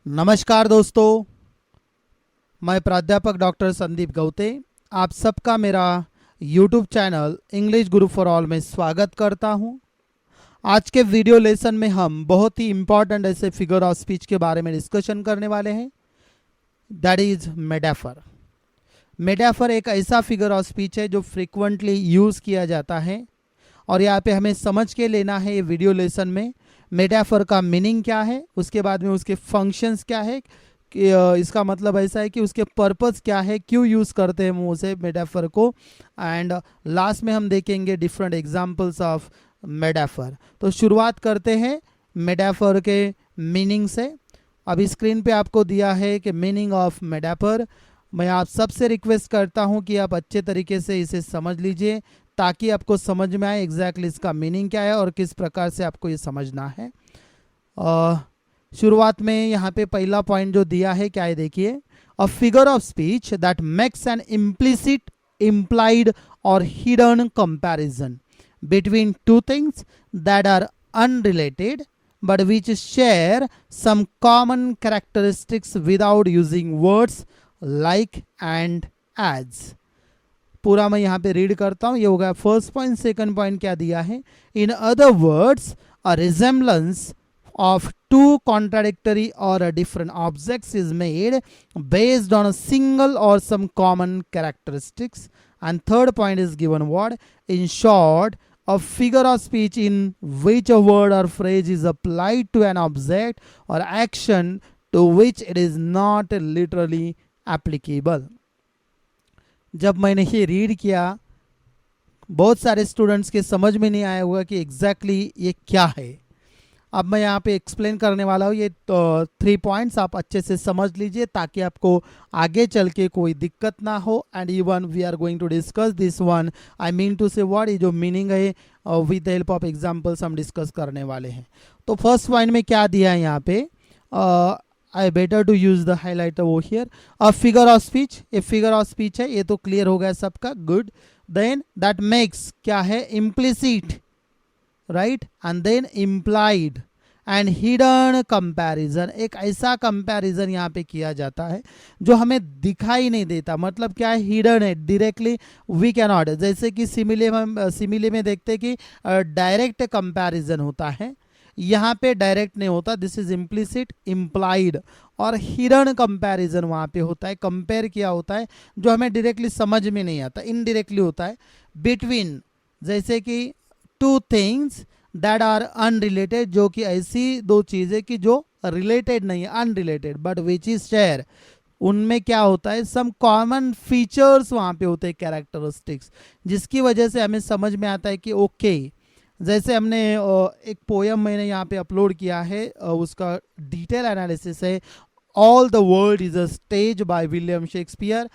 नमस्कार दोस्तों, मैं प्राध्यापक डॉक्टर संदीप गौते आप सबका मेरा YouTube channel English Guru for all में स्वागत करता हूं। आज के वीडियो लेसन में हम बहुत ही इम्पॉर्टेंट ऐसे फिगर ऑफ स्पीच के बारे में डिस्कशन करने वाले हैं, दैट इज मेटाफर। मेटाफर एक ऐसा फिगर ऑफ स्पीच है जो फ्रिक्वेंटली यूज़ किया जाता है और यहाँ पे हमें समझ के लेना है ये वीडियो लेसन में मेटाफर का मीनिंग क्या है, उसके बाद में उसके फंक्शंस क्या है कि इसका मतलब ऐसा है कि उसके पर्पस क्या है, क्यों यूज़ करते हैं हम उसे मेटाफर को, एंड लास्ट में हम देखेंगे डिफरेंट एग्जांपल्स ऑफ मेटाफर। तो शुरुआत करते हैं मेटाफर के मीनिंग से। अभी स्क्रीन पे आपको दिया है कि मीनिंग ऑफ मेटाफर। मैं आप सबसे रिक्वेस्ट करता हूं कि आप अच्छे तरीके से इसे समझ लीजिए ताकि आपको समझ में आए एग्जैक्टली इसका मीनिंग क्या है और किस प्रकार से आपको ये समझना है। शुरुआत में यहाँ पे पहला पॉइंट जो दिया है क्या है, देखिए, a figure of speech that makes an implicit, implied और hidden comparison between two things that are unrelated but which share some common characteristics without using words like and as। पूरा मैं यहाँ पे रीड करता हूँ, ये हो गया फर्स्ट पॉइंट। सेकंड पॉइंट क्या दिया है, in other words a resemblance of two contradictory or a different objects is made based on a single or some common characteristics। And third point is given what, in short, a figure of speech in which a word or phrase is applied to an object or action to which it is not literally applicable। जब मैंने ये read किया बहुत सारे students के समझ में नहीं आया होगा कि एग्जैक्टली ये क्या है। अब मैं यहाँ पे एक्सप्लेन करने वाला हूँ। ये 3 पॉइंट्स आप अच्छे से समझ लीजिए ताकि आपको आगे चल के कोई दिक्कत ना हो। And even we are going to discuss this one, I mean to say what, ये जो मीनिंग है with the help of examples हम डिस्कस करने वाले हैं। तो फर्स्ट पॉइंट में क्या दिया है यहाँ पे, I better to use the highlighter वो here. A figure of speech, ये फिगर ऑफ स्पीच है, ये तो क्लियर हो गया सबका, गुड। देन दैट मेक्स क्या है, implicit, right, and then implied and hidden comparison. एक ऐसा कंपैरिजन यहाँ पे किया जाता है जो हमें दिखाई नहीं देता, मतलब क्या है, हिडन है, डायरेक्टली वी कैन नॉट। जैसे कि सिमिले में देखते हैं कि डायरेक्ट कंपैरिजन होता है, यहाँ पे डायरेक्ट नहीं होता, दिस इज इम्प्लिसिट, इम्प्लाइड और हिडन कंपैरिजन वहाँ पे होता है, कंपेयर किया होता है जो हमें डायरेक्टली समझ में नहीं आता, इनडायरेक्टली होता है बिटवीन, जैसे कि two things that are unrelated, जो कि ऐसी दो चीज़ें कि जो रिलेटेड नहीं है, unrelated, but which is share, उनमें क्या होता है, सम कॉमन फीचर्स वहाँ पे होते हैं, कैरेक्टरिस्टिक्स, जिसकी वजह से हमें समझ में आता है कि ओके। जैसे हमने एक पोयम मैंने यहाँ पे अपलोड किया है, उसका डिटेल एनालिसिस है, all the world is a stage by William Shakespeare.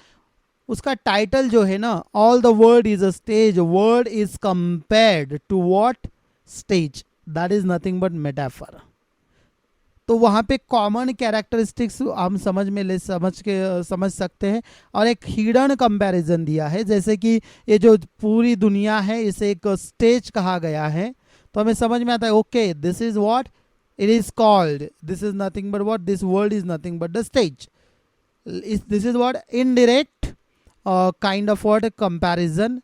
उसका टाइटल जो है ना, all the world is a stage, world is compared to what, stage, that is nothing but metaphor. तो वहाँ पे कॉमन कैरेक्टरिस्टिक्स हम समझ सकते हैं। और एक हिडन कंपैरिजन दिया है, जैसे कि ये जो पूरी दुनिया है इसे एक स्टेज कहा गया है, तो हमें समझ में आता है okay, this is what it is called, this is nothing but what, this world is nothing but the stage. This is what, indirect kind of what, comparison.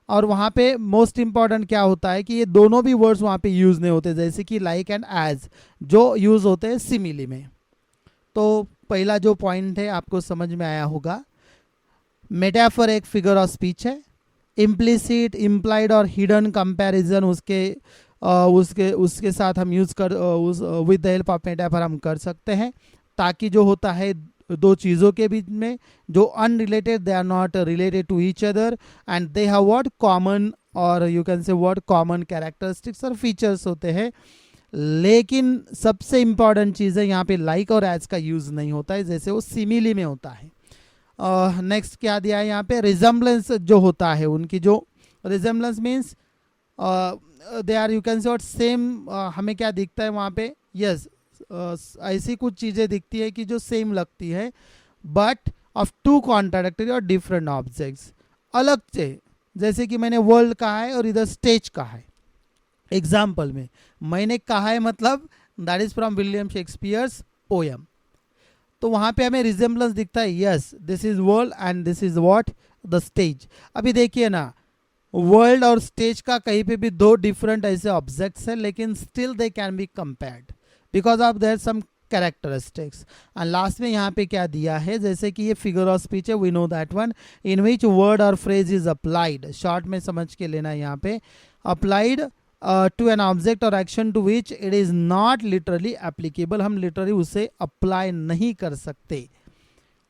और वहाँ पे मोस्ट इंपॉर्टेंट क्या होता है कि ये दोनों भी वर्ड्स वहाँ पे यूज़ नहीं होते, जैसे कि लाइक एंड एज जो यूज़ होते हैं सिमिली में। तो पहला जो पॉइंट है आपको समझ में आया होगा, मेटाफर एक फिगर ऑफ स्पीच है, इम्प्लिसिट, इम्प्लाइड और हिडन कंपैरिजन उसके साथ हम यूज़ कर with the help of metaphor हम कर सकते हैं, ताकि जो होता है दो चीज़ों के बीच में जो unrelated, they are not related to each other and they have what, common, और you can say what, common characteristics और फीचर्स होते हैं। लेकिन सबसे इंपॉर्टेंट चीज़ है यहाँ पे लाइक और एज का यूज़ नहीं होता है, जैसे वो सिमिली में होता है। नेक्स्ट क्या दिया है यहाँ पे, रिजेम्बलेंस जो होता है, उनकी जो resemblance means they are, you can say what, same, हमें क्या दिखता है वहाँ पे, यस, ऐसी कुछ चीज़ें दिखती है कि जो सेम लगती है, बट ऑफ टू कॉन्ट्राडिक्टरी और डिफरेंट ऑब्जेक्ट्स, अलग से, जैसे कि मैंने वर्ल्ड कहा है और इधर स्टेज कहा है। एग्जाम्पल में मैंने कहा है मतलब that is from William Shakespeare's poem, तो वहां पे हमें रिजेम्बलेंस दिखता है, yes this is world and this is what the stage. अभी देखिए ना, वर्ल्ड और स्टेज का कहीं पे भी दो डिफरेंट ऐसे ऑब्जेक्ट्स हैं, लेकिन still they can be compared because of their some characteristics. And last में यहाँ पे क्या दिया है, जैसे कि ये फिगर ऑफ स्पीच है, we know that one, in which word or phrase is applied, short में समझ के लेना है यहाँ पे, applied to an object or action to which it is not literally applicable. हम लिटरली उसे अप्लाई नहीं कर सकते,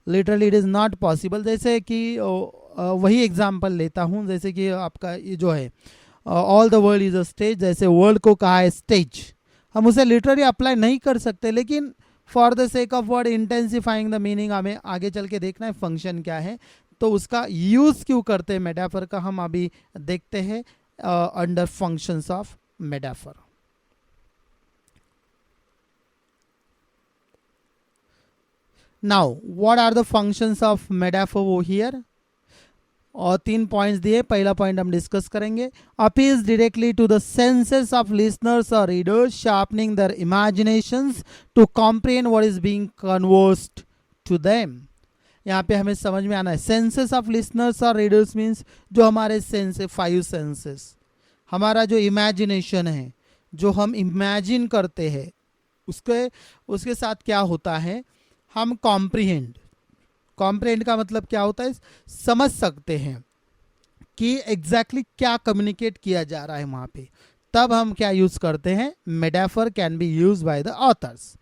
literally it is not possible. जैसे कि वही एग्जाम्पल लेता हूँ, जैसे कि आपका ये जो है all the world is a stage, जैसे वर्ल्ड को कहा है स्टेज, हम उसे लिटरली अप्लाई नहीं कर सकते, लेकिन for the sake of word intensifying the meaning हमें आगे चल के देखना है फंक्शन क्या है, तो उसका यूज क्यों करते हैं मेटाफर का, हम अभी देखते हैं under functions of metaphor. Now what are the functions of metaphor वो हियर, और 3 पॉइंट्स दिए। पहला पॉइंट हम डिस्कस करेंगे, appeals directly to the senses of listeners और readers, sharpening their imaginations to comprehend what is being conversed to them. यहाँ पे हमें समझ में आना है, सेंसेस ऑफ लिसनर्स और रीडर्स मीन्स जो हमारे सेंस है, 5 सेंसेस, हमारा जो इमेजिनेशन है, जो हम इमेजिन करते हैं, उसके साथ क्या होता है, हम कॉम्प्रिहेंड का मतलब क्या होता है, समझ सकते हैं कि एग्जैक्टली क्या कम्युनिकेट किया जा रहा है वहां पे, तब हम क्या यूज करते हैं, metaphor can be use by the authors.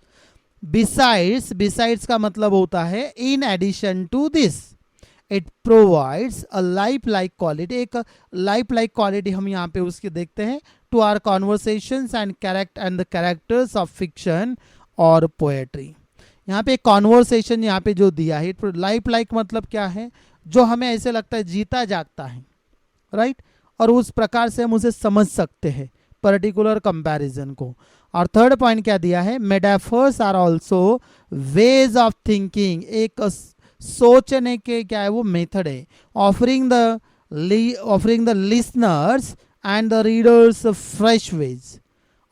Besides का मतलब होता है in addition to this, it provides a life like quality, एक लाइफ लाइक क्वालिटी हम यहाँ पे उसकी देखते हैं, to our conversations and the characters of fiction or poetry. यहाँ पे कॉन्वर्सेशन यहाँ पे जो दिया है, लाइफ लाइक मतलब क्या है, जो हमें ऐसे लगता है जीता जागता है, राइट, और उस प्रकार से हम उसे समझ सकते हैं पर्टिकुलर कंपैरिजन को। और थर्ड पॉइंट क्या दिया है, metaphors are also ways of thinking, एक सोचने के क्या है वो मेथड है, offering the listeners and the readers fresh ways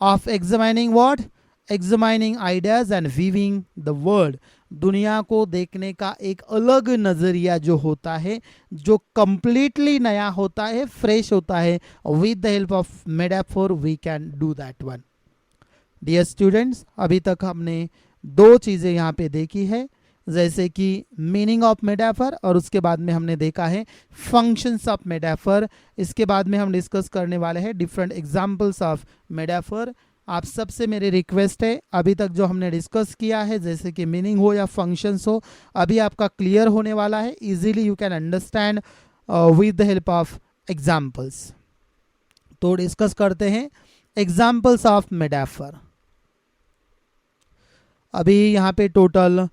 of examining what, examining ideas and weaving the world. दुनिया को देखने का एक अलग नजरिया जो होता है, जो कंप्लीटली नया होता है, फ्रेश होता है, with the help of metaphor we can do that one. Dear students, अभी तक हमने 2 चीजें यहाँ पे देखी है, जैसे कि मीनिंग ऑफ मेटाफर, और उसके बाद में हमने देखा है फंक्शंस ऑफ मेटाफर। इसके बाद में हम डिस्कस करने वाले हैं डिफरेंट एग्जांपल्स ऑफ मेटाफर। आप सबसे मेरी रिक्वेस्ट है, अभी तक जो हमने डिस्कस किया है, जैसे कि मीनिंग हो या फंक्शंस हो, अभी आपका क्लियर होने वाला है, easily you can understand with the help of examples. तो डिस्कस करते हैं एग्जांपल्स ऑफ मेटाफर। अभी यहाँ पे टोटल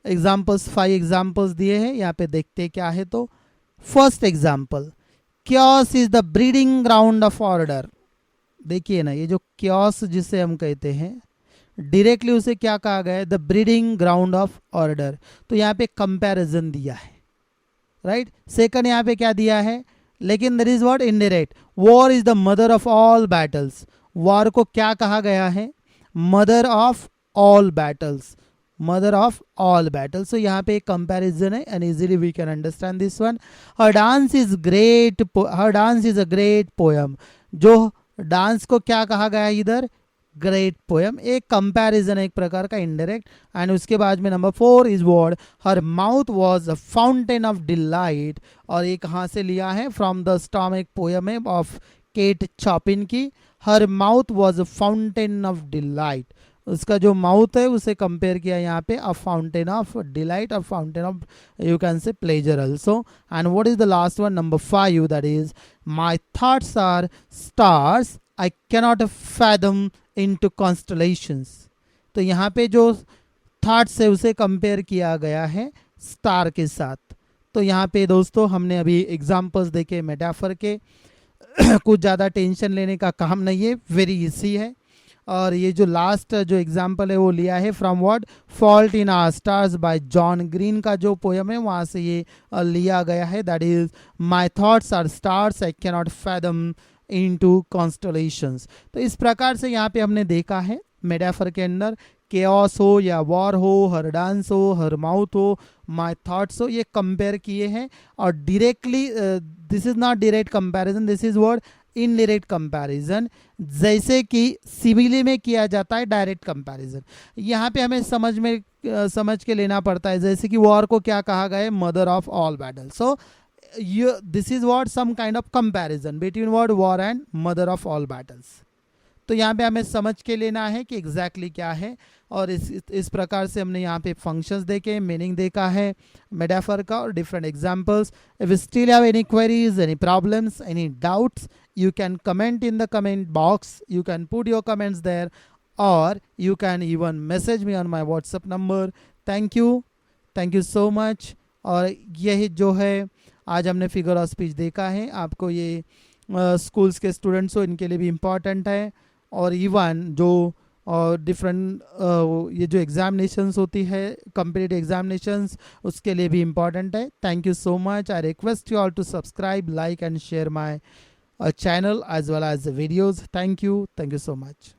एग्जांपल्स 5 एग्जांपल्स दिए हैं, यहाँ पे देखते क्या है। तो first example, chaos is the breeding ground of order. देखिए ना, ये जो chaos जिसे हम कहते हैं, डायरेक्टली उसे क्या कहा गया है, the breeding ground of order. तो यहाँ पे कंपैरिजन दिया है, राइट। सेकंड यहाँ पे क्या दिया है, लेकिन there is what, indirect, war is the mother of all battles. War को क्या कहा गया है, mother of all battles, mother of all battles. तो यहाँ पे एक कंपैरिजन है and easily we can understand this one. Her dance is a great poem. जो डांस को क्या कहा गया है इधर, ग्रेट पोयम। एक कंपैरिजन है एक प्रकार का, इनडायरेक्ट। एंड उसके बाद में number 4 is word, her mouth was a fountain of delight. और ये कहाँ से लिया है, फ्रॉम द स्टॉर्म, एक पोयम है ऑफ केट चॉपिन की। हर mouth was a fountain of delight, उसका जो माउथ है उसे कंपेयर किया यहाँ पे, a fountain of delight, a fountain of you can से pleasure also. And what is the last one, number 5, that is my thoughts are stars I cannot fathom into constellations. तो यहाँ पे जो थॉट्स है उसे कंपेयर किया गया है स्टार के साथ। तो यहाँ पे दोस्तों हमने अभी एग्जाम्पल्स देखे मेटाफर के कुछ ज़्यादा टेंशन लेने का काम नहीं है, वेरी इजी है। और ये जो लास्ट जो एग्जाम्पल है वो लिया है from what, fault in our stars by John Green का जो पोयम है वहाँ से ये लिया गया है। That is my thoughts are stars I can not fathom into constellations. तो इस प्रकार से यहाँ पे हमने देखा है मेटाफर के अंदर केओस हो या वॉर हो, हर डांस हो, हर माउथ हो, माई थॉट्स हो, ये कंपेयर किए हैं। और directly this is not direct comparison, this is word indirect comparison, जैसे कि सिमिली में किया जाता है डायरेक्ट कंपैरिजन। यहाँ पे हमें समझ के लेना पड़ता है, जैसे कि वॉर को क्या कहा गया है, mother of all battle. So this is what some kind of comparison between word war and mother of all battles. तो यहाँ पे हमें समझ के लेना है कि एग्जैक्टली क्या है। और इस प्रकार से हमने यहाँ पे फंक्शंस देखे, मीनिंग देखा है, मेटाफर का और different examples. If you still have any queries, any problems, any doubts, you can comment in the comment box, you can put your comments there, or you can even message me on my WhatsApp number. thank you so much। और यही जो है आज हमने figure of speech देखा है, आपको ये स्कूल्स के स्टूडेंट्स हो इनके लिए भी इम्पॉर्टेंट है, और इवन जो डिफरेंट ये जो एग्जामिनेशंस होती है, कॉम्पिटिटिव एग्जामिनेशंस, उसके लिए भी इम्पॉर्टेंट है। Thank you so much. I request you all to subscribe, like and share my channel as well as the videos. Thank you so much.